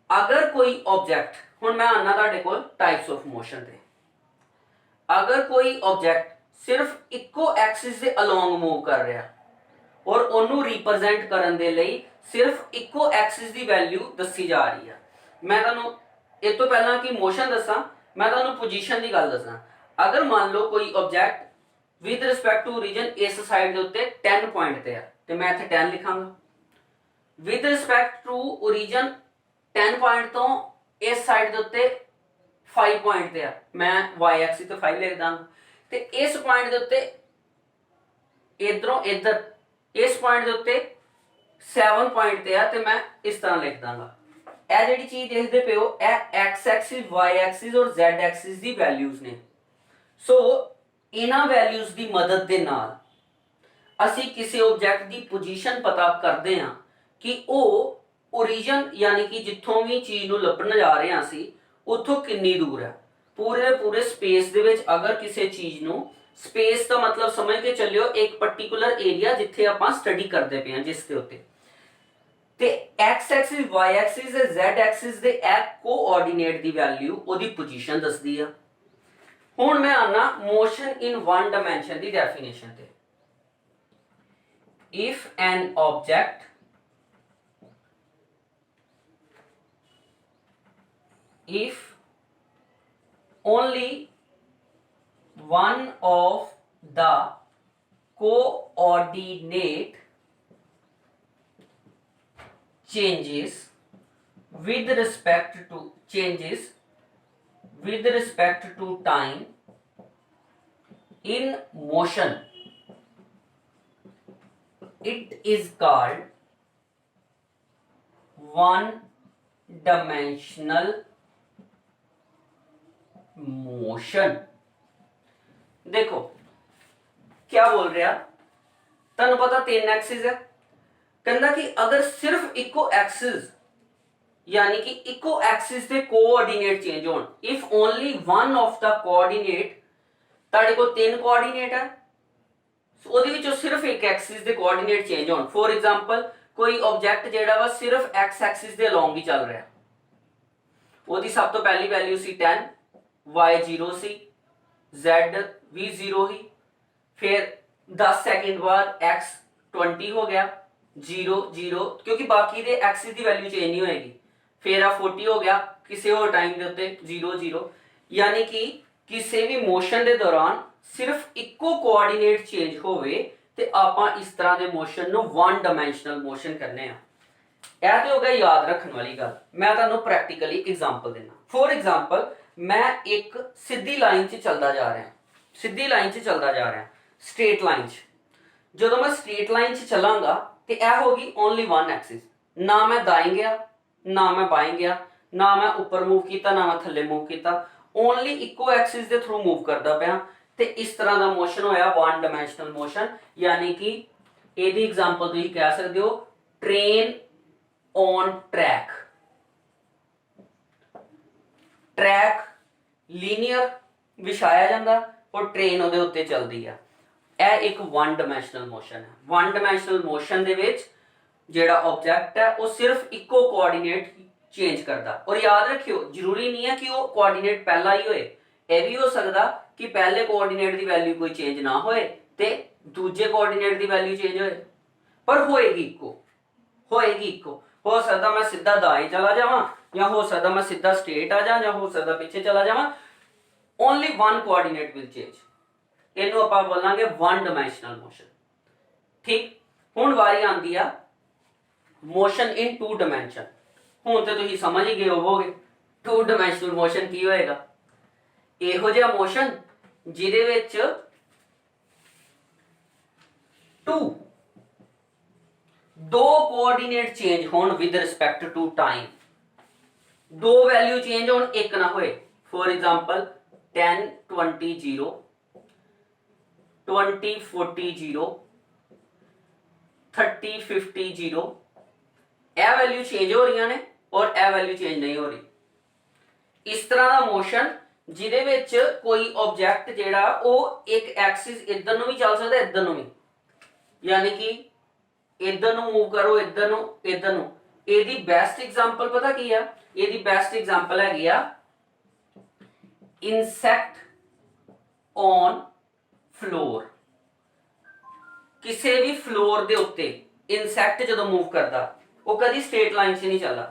ਅਗਰ ਕੋਈ ਆਬਜੈਕਟ, ਹੁਣ ਮੈਂ ਆਨਾ ਤੁਹਾਡੇ ਕੋਲ ਟਾਈਪਸ ਆਫ ਮੋਸ਼ਨ ਤੇ, ਅਗਰ ਕੋਈ ਆਬਜੈਕਟ ਸਿਰਫ ਇੱਕੋ ਐਕਸਿਸ ਦੇ ਅਲੋਂਗ ਮੂਵ ਕਰ ਰਿਹਾ ਔਰ ਉਹਨੂੰ ਰਿਪਰੈਜ਼ੈਂਟ ਕਰਨ ਦੇ ਲਈ ਸਿਰਫ ਇੱਕੋ ਐਕਸਿਸ ਦੀ ਵੈਲਿਊ ਦੱਸੀ ਜਾ ਰਹੀ ਹੈ। ਮੈਂ ਤੁਹਾਨੂੰ ਇਹ ਤੋਂ ਪਹਿਲਾਂ ਕਿ ਮੋਸ਼ਨ ਦੱਸਾਂ, ਮੈਂ ਤੁਹਾਨੂੰ ਪੋਜੀਸ਼ਨ ਦੀ ਗੱਲ ਦੱਸਣਾ। ਅਗਰ ਮੰਨ ਲਓ ਕੋਈ object with respect to region ਇਸ ਸਾਈਡ ਦੇ ਉੱਤੇ 10 ਪੁਆਇੰਟ ਤੇ ਹੈ ਤੇ ਮੈਂ ਇੱਥੇ 10 ਲਿਖਾਂਗਾ। With respect to origin 10 point ਤੋਂ ਇਸ ਸਾਈਡ ਦੇ ਉੱਤੇ 5 ਪੁਆਇੰਟ ਤੇ ਹੈ, ਮੈਂ y ਐਕਸਿਸ ਤੇ 5 ਲਿਖ ਦਾਂਗਾ। ਤੇ ਇਸ ਪੁਆਇੰਟ ਦੇ ਉੱਤੇ ਇਧਰੋਂ ਇਧਰ ਇਸ ਪੁਆਇੰਟ ਦੇ ਉੱਤੇ 7 ਪੁਆਇੰਟ ਤੇ ਆ ਤੇ ਮੈਂ ਇਸ ਤਰ੍ਹਾਂ ਲਿਖ ਦਾਂਗਾ। ਇਹ ਜਿਹੜੀ ਚੀਜ਼ ਦੇਖਦੇ ਪਏ ਹੋ ਇਹ x ਐਕਸਿਸ, y ਐਕਸਿਸ ਔਰ z ਐਕਸਿਸ ਦੀ ਵੈਲਿਊਜ਼ ਨੇ। ਸੋ ਇਹਨਾਂ ਵੈਲਿਊਜ਼ ਦੀ ਮਦਦ ਦੇ ਨਾਲ ਅਸੀਂ ਕਿਸੇ ਆਬਜੈਕਟ ਦੀ ਪੋਜੀਸ਼ਨ ਪਤਾ ਕਰਦੇ ਹਾਂ ਕਿ ਉਹ origin यानी कि ਜਿੱਥੋਂ ਵੀ ਚੀਜ਼ ਨੂੰ ਲੱਭਣ ਜਾ ਰਹੇ ਹਾਂ ਅਸੀਂ ਉੱਥੋਂ ਕਿੰਨੀ ਦੂਰ ਹੈ। पूरे स्पेस ਦੇ ਵਿੱਚ ਅਗਰ ਕਿਸੇ ਚੀਜ਼ ਨੂੰ, स्पेस ਦਾ ਮਤਲਬ ਸਮਝ ਕੇ ਚੱਲਿਓ ਇੱਕ ਪਾਰਟਿਕੂਲਰ ਏਰੀਆ ਜਿੱਥੇ ਆਪਾਂ ਸਟੱਡੀ ਕਰਦੇ ਪਏ ਹਾਂ ਜਿਸ ਦੇ ਉੱਤੇ, ਤੇ x ਐਕਸਿਸ, y ਐਕਸਿਸ ਤੇ z ਐਕਸਿਸ ਦੇ ਇਹ ਕੋਆਰਡੀਨੇਟ ਦੀ ਵੈਲਿਊ ਉਹਦੀ ਪੋਜੀਸ਼ਨ ਦੱਸਦੀ ਆ। ਹੁਣ ਮੈਂ ਆਨਾ motion in one dimension the definition ਤੇ। If N object if only one of the coordinate changes with respect to time in motion, it is called one dimensional motion। देखो क्या बोल रहा, तन्नू पता 3 एक्सिस है, कहना कि अगर सिर्फ इको एक्सिस यानी कि इको एक्सिस ਦੇ कोऑर्डिनेट चेंज होਣ, if only one of the coordinate, ਤੁਹਾਡੇ ਕੋਲ 3 ਕੋਆਰਡੀਨੇਟ ਹੈ, ਉਹਦੇ ਵਿੱਚੋਂ ਸਿਰਫ ਇੱਕ ਐਕਸਿਸ ਦੇ ਕੋਆਰਡੀਨੇਟ ਚੇਂਜ ਹੋਣ। ਫੋਰ ਐਗਜ਼ਾਮਪਲ ਕੋਈ ਆਬਜੈਕਟ ਜਿਹੜਾ ਵਾ ਸਿਰਫ ਐਕਸ ਐਕਸਿਸ ਦੇ ਅਲੋਂਗ ਹੀ ਚੱਲ ਰਿਹਾ, ਉਹਦੀ ਸਭ ਤੋਂ ਪਹਿਲੀ ਵੈਲਿਊ ਸੀ 10, y 0 ਸੀ, z भी 0 ही, फिर 10 सेकंड बाद x 20 हो गया, 0 0, क्योंकि बाकी दे एक्सिस की वैल्यू चेंज नहीं होएगी। फिर आ 40 हो गया किसी और टाइम के उत्ते 0 0, यानी कि किसी भी मोशन के दौरान सिर्फ इको कोऑर्डिनेट चेंज होवे ते आपां इस तरह के मोशन नु वन डायमेंशनल मोशन करने आ। यह तो हो गया याद रखने वाली गल। मैं तुहानू प्रैक्टिकली एग्जांपल देना। फॉर एग्जांपल मैं एक सीधी लाइन च चलता जा रहा, सीधी लाइन च चलता जा रहा, स्ट्रेट लाइन च। जो मैं स्ट्रेट लाइन च चलांगा तो यह होगी ओनली वन एक्सिस, ना मैं दाएं गया ना मैं बाएं गया, ना मैं ऊपर मूव किया ना मैं थले मूव किया, ओनली इको एक्सिस के थ्रू मूव करता पाया। तो इस तरह का मोशन होया वन डायमेंशनल मोशन, यानी कि यदि एग्जांपल तुम कह सकते हो train on track. Track linear विछाया जाता और ट्रेन ਉਹਦੇ ਉੱਤੇ चलती है। यह एक वन डायमेंशनल मोशन है। वन डायमेंशनल मोशन ਦੇ ਵਿੱਚ ਜਿਹੜਾ ऑब्जेक्ट है वो सिर्फ इको कोऑर्डिनेट चेंज करता। और याद रखियो जरूरी नहीं है कि वो कोऑर्डिनेट पहला ही होए, यह भी हो सकता कि पहले कोऑर्डिनेट की वैल्यू कोई चेंज ना होए ते दूजे कोऑर्डिनेट की वैल्यू चेंज होए, पर होएगी इको, होएगी इको। हो सकता मैं सीधा दाएं चला जावां, या हो सकता मैं सीधा स्ट्रेट आ जा, या हो सकता पीछे चला जावां, only one coordinate will change. इनू आपां बोलांगे वन डायमेंशनल मोशन। ठीक, हुण वारी आंदी आ मोशन इन टू डायमेंशन। हुण ते तुसीं समझ ही गए होवोगे टू डायमेंशनल मोशन की होएगा। इहो जिहा मोशन जिहदे विच टू दो कोऑर्डिनेट चेंज होण विद रिस्पेक्ट टू टाइम, दो वैल्यू चेंज होण एक ना होए। फॉर एग्जांपल 10 20 0, 20 40 0, 30 50 0, यह वैल्यू चेंज हो रही ने और यह वैल्यू चेंज नहीं हो रही। इस तरह का मोशन जिहदे विच कोई ऑब्जेक्ट जिहड़ा वो एक एक्सिस इधर नूं भी चल सकदा इधर नूं भी, यानी कि इधर नूं मूव करो इधर नूं इधर नूं। इहदी बेस्ट एग्जांपल पता की है? इहदी बेस्ट एग्जांपल हैगी आ इंसैक्ट ऑन फ्लोर। किसी भी फ्लोर दे उत्ते इंसैक्ट जदों मूव करता वो कभी स्ट्रेट लाइन से नहीं चलता,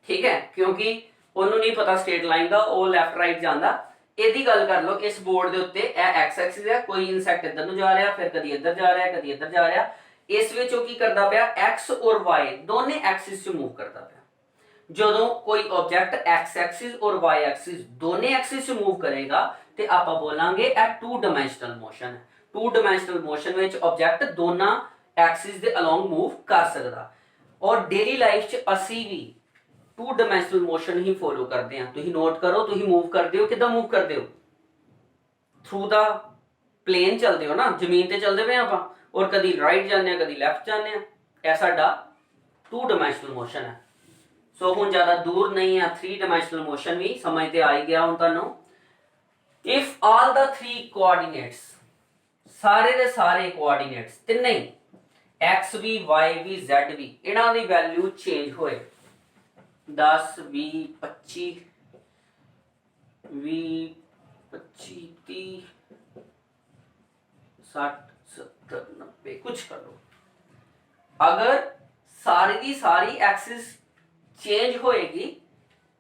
ठीक है, क्योंकि उन्होंने नहीं पता स्ट्रेट लाइन का, वो लैफ्ट राइट जाता। यदि गल कर लो इस बोर्ड के उत्ते एक्स एक्सिस है, कोई इंसैक्ट इधर नूं जा रहा, फिर कभी इधर जा रहा, कभी इधर जा रहा, इस विच वो की करता पाया एक्स और वाई दोने एक्सिस से मूव करता पाया। जदों कोई ऑब्जेक्ट एक्स एक्सिस और वाई एक्सिस दोने एक्सिस से मूव करेगा तो आप बोलांगे ए टू डायमेंशनल मोशन है। To dimensional motion which object दोनों एक्सिस दे अलोंग मूव कर सकता। और डेली लाइफ च असी भी to dimensional motion he follow करते हैं। तुसीं नोट करो, तुसीं मूव करते हो किदां मूव करते हो? थ्रू द प्लेन चलते हो ना, जमीन ते चलते पे आपां, और कभी राइट जाने कभी लैफ्ट जाने, यह साडा टू डायमेंशनल मोशन है। सो हुण ज़्यादा दूर नहीं है, थ्री डायमेंशनल मोशन भी समझ ते आ ही गया हुण तुहानूं। If all the three coordinates, सारे दे सारे कोऑर्डिनेट्स तिन्ने ही एक्स भी वाई भी जेड भी, इन्हां दी वैल्यू चेंज होए 10 20 25 20 25 30 60 70 90 कुछ कर लो, अगर सारी की सारी एक्सिस चेंज होएगी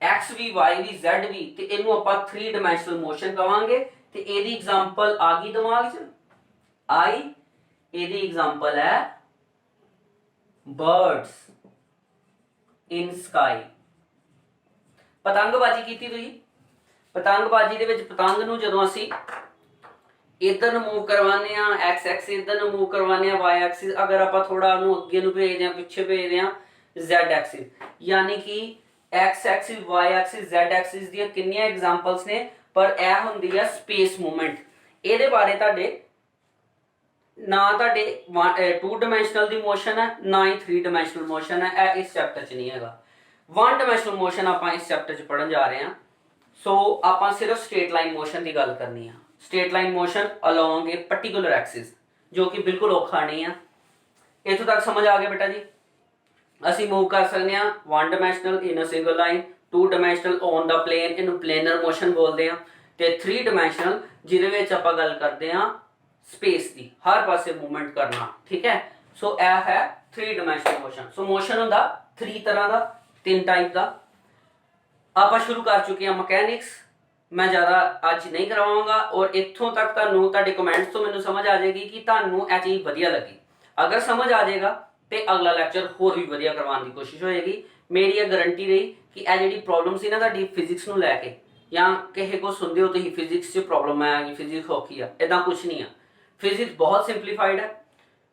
x ਵੀ y ਵੀ z ਵੀ, ਤੇ ਇਹਨੂੰ ਆਪਾਂ 3 ਡਾਇਮੈਂਸ਼ਨਲ ਮੋਸ਼ਨ ਕਵਾਂਗੇ। ਤੇ ਇਹਦੀ ਐਗਜ਼ਾਮਪਲ ਆ ਗਈ ਦਿਮਾਗ 'ਚ, ਆਈ। ਇਹਦੀ ਐਗਜ਼ਾਮਪਲ ਹੈ ਬਰਡਸ ਇਨ ਸਕਾਈ। ਪਤੰਗਬਾਜ਼ੀ ਕੀਤੀ ਤੁਸੀਂ, ਪਤੰਗਬਾਜ਼ੀ ਦੇ ਵਿੱਚ ਪਤੰਗ ਨੂੰ ਜਦੋਂ ਅਸੀਂ ਇਧਰ ਨੂੰ ਮੂਵ ਕਰਵਾਉਂਦੇ ਆ, ਐਕਸ ਐਕਸਿਸ ਇਧਰ ਨੂੰ ਮੂਵ ਕਰਵਾਉਂਦੇ ਆ, ਵਾਈ ਐਕਸਿਸ ਅਗਰ ਆਪਾਂ ਥੋੜਾ ਉਹਨੂੰ ਅੱਗੇ ਨੂੰ ਭੇਜਦੇ ਆ, ਪਿੱਛੇ ਭੇਜਦੇ ਆ, ਜ਼ੈਡ ਐਕਸਿਸ, ਯਾਨੀ ਕਿ X axis, Y axis, Z axis ਦੀਆਂ ਕਿੰਨੀਆਂ ਐਗਜ਼ਾਮਪਲਸ ਨੇ, ਪਰ ਇਹ ਹੁੰਦੀ ਆ ਸਪੇਸ ਮੂਵਮੈਂਟ। ਇਹਦੇ ਬਾਰੇ ਤੁਹਾਡੇ ਨਾ ਤੁਹਾਡੇ 2 ਡਾਇਮੈਂਸ਼ਨਲ ਦੀ ਮੋਸ਼ਨ ਹੈ, ਨਾ ਹੀ 3 ਡਾਇਮੈਂਸ਼ਨਲ ਮੋਸ਼ਨ ਹੈ, ਇਹ ਇਸ ਚੈਪਟਰ 'ਚ ਨਹੀਂ ਹੈਗਾ। 1 ਡਾਇਮੈਂਸ਼ਨਲ ਮੋਸ਼ਨ ਆਪਾਂ ਇਸ ਚੈਪਟਰ 'ਚ ਪੜਨ ਜਾ ਰਹੇ ਹਾਂ। ਸੋ ਆਪਾਂ ਸਿਰਫ ਸਟ੍ਰੇਟ ਲਾਈਨ ਮੋਸ਼ਨ ਦੀ ਗੱਲ ਕਰਨੀ ਆ, ਸਟ੍ਰੇਟ ਲਾਈਨ ਮੋਸ਼ਨ ਅਲੋਂਗ ਏ ਪਾਰਟਿਕੂਲਰ ਐਕਸਿਸ, ਜੋ ਕਿ ਬਿਲਕੁਲ ਔਖਾ ਨਹੀਂ ਆ। ਇੱਥੋਂ ਤੱਕ ਸਮਝ ਆ ਗਿਆ ਬੇਟਾ ਜੀ। ਅਸੀਂ ਮੂਵ ਕਰ ਸਕਦੇ ਹਾਂ 1 dimensional in a single line, 2 dimensional on the plane, ਇਹਨੂੰ ਪਲੇਨਰ ਮੋਸ਼ਨ ਬੋਲਦੇ ਆ, ਤੇ 3 ਡਾਇਮੈਂਸ਼ਨਲ ਜਿਹਦੇ ਵਿੱਚ ਆਪਾਂ ਗੱਲ ਕਰਦੇ ਹਾਂ ਸਪੇਸ ਦੀ, ਹਰ ਪਾਸੇ ਮੂਵਮੈਂਟ ਕਰਨਾ, ਠੀਕ ਹੈ। ਸੋ ਇਹ ਹੈ 3 ਡਾਇਮੈਂਸ਼ਨਲ ਮੋਸ਼ਨ। ਸੋ ਮੋਸ਼ਨ ਹੁੰਦਾ 3 ਤਰ੍ਹਾਂ ਦਾ, 3 ਟਾਈਪ ਦਾ। ਆਪਾਂ ਸ਼ੁਰੂ ਕਰ ਚੁੱਕੇ ਹਾਂ ਮਕੈਨਿਕਸ, ਮੈਂ ਜ਼ਿਆਦਾ ਅੱਜ ਨਹੀਂ ਕਰਵਾਵਾਂਗਾ। ਔਰ ਇੱਥੋਂ ਤੱਕ ਤੁਹਾਨੂੰ ਤੁਹਾਡੇ ਕਮੈਂਟਸ ਤੋਂ ਮੈਨੂੰ ਸਮਝ ਆ ਜਾਏਗੀ ਕਿ ਤੁਹਾਨੂੰ ਇਹ ਚੀਜ਼ ਵਧੀਆ ਲੱਗੀ। ਅਗਰ ਸਮਝ ਆ ਜਾਏਗਾ ਤੇ ਅਗਲਾ ਲੈਕਚਰ ਹੋਰ ਵੀ ਵਧੀਆ ਕਰਵਾਉਣ ਦੀ ਕੋਸ਼ਿਸ਼ ਹੋਏਗੀ। ਮੇਰੀ ਇਹ ਗਾਰੰਟੀ ਰਹੀ ਕਿ ਇਹ ਜਿਹੜੀ ਪ੍ਰੋਬਲਮ ਸੀ ਨਾ ਤੁਹਾਡੀ ਫਿਜ਼ਿਕਸ ਨੂੰ ਲੈ ਕੇ, ਜਾਂ ਕਿਸੇ ਕੋ ਸੁਣਦੇ ਹੋ ਤੁਸੀਂ ਫਿਜ਼ਿਕਸ 'ਚ ਪ੍ਰੋਬਲਮ ਹੈ ਕਿ ਫਿਜ਼ਿਕਸ ਔਖੀ ਆ, ਇੱਦਾਂ ਕੁਝ ਨਹੀਂ ਆ। ਫਿਜ਼ਿਕਸ ਬਹੁਤ ਸਿੰਪਲੀਫਾਈਡ ਹੈ।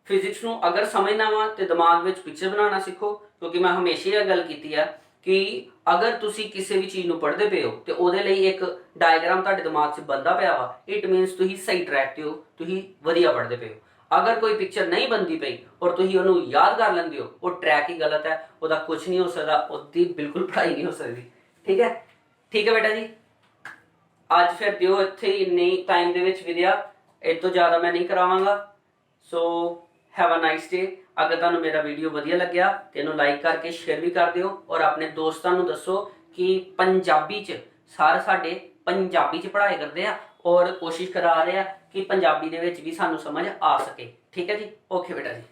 ਫਿਜ਼ਿਕਸ ਨੂੰ ਅਗਰ ਸਮਝਣਾ ਵਾ ਤੇ ਦਿਮਾਗ ਵਿੱਚ ਪਿਕਚਰ ਬਣਾਉਣਾ ਸਿੱਖੋ, ਕਿਉਂਕਿ ਮੈਂ ਹਮੇਸ਼ਾ ਇਹ ਗੱਲ ਕੀਤੀ ਆ ਕਿ ਅਗਰ ਤੁਸੀਂ ਕਿਸੇ ਵੀ ਚੀਜ਼ ਨੂੰ ਪੜ੍ਹਦੇ ਪਏ ਹੋ ਤੇ ਉਹਦੇ ਲਈ ਇੱਕ ਡਾਇਗਰਾਮ ਤੁਹਾਡੇ ਦਿਮਾਗ 'ਚ ਬਣਦਾ ਪਿਆ ਵਾ, ਇਟ ਮੀਨਸ ਤੁਸੀਂ ਸਹੀ ਟਰੈਕ ਤੇ ਹੋ, ਤੁਸੀਂ ਵਧੀਆ ਪੜ੍ਹਦੇ ਪਏ ਹੋ। ਅਗਰ ਕੋਈ ਪਿਕਚਰ ਨਹੀਂ ਬਣਦੀ ਪਈ ਔਰ ਤੁਸੀਂ ਉਹਨੂੰ ਯਾਦ ਕਰ ਲੈਂਦੇ ਹੋ, ਉਹ ਟਰੈਕ ਹੀ ਗਲਤ ਹੈ, ਉਹਦਾ ਕੁਝ ਨਹੀਂ ਹੋ ਸਕਦਾ, ਉਹਦੀ ਬਿਲਕੁਲ ਪੜ੍ਹਾਈ ਨਹੀਂ ਹੋ ਸਕਦੀ। ਠੀਕ ਹੈ, ਠੀਕ ਹੈ ਬੇਟਾ ਜੀ। ਅੱਜ ਫਿਰ ਦਿਓ ਇੱਥੇ ਇੰਨੇ ਟਾਈਮ ਦੇ ਵਿੱਚ ਵਿਦਿਆ, ਇਹ ਤੋਂ ਜ਼ਿਆਦਾ ਮੈਂ ਨਹੀਂ ਕਰਾਵਾਂਗਾ। ਸੋ ਹੈਵ ਅ ਨਾਈਸ ਡੇ। ਅਗਰ ਤੁਹਾਨੂੰ ਮੇਰਾ ਵੀਡੀਓ ਵਧੀਆ ਲੱਗਿਆ ਤੇ ਇਹਨੂੰ ਲਾਈਕ ਕਰਕੇ ਸ਼ੇਅਰ ਵੀ ਕਰ ਦਿਓ, ਔਰ ਆਪਣੇ ਦੋਸਤਾਂ ਨੂੰ ਦੱਸੋ ਕਿ ਪੰਜਾਬੀ 'ਚ ਸਾਡੇ ਪੰਜਾਬੀ 'ਚ ਪੜ੍ਹਾਈ ਕਰਦੇ ਆ, ਔਰ ਕੋਸ਼ਿਸ਼ ਕਰਾ ਰਹੇ ਆ ਕਿ ਪੰਜਾਬੀ ਦੇ ਵਿੱਚ ਵੀ ਸਾਨੂੰ ਸਮਝ ਆ ਸਕੇ। ਠੀਕ ਹੈ ਜੀ, ਓਕੇ ਬੇਟਾ ਜੀ।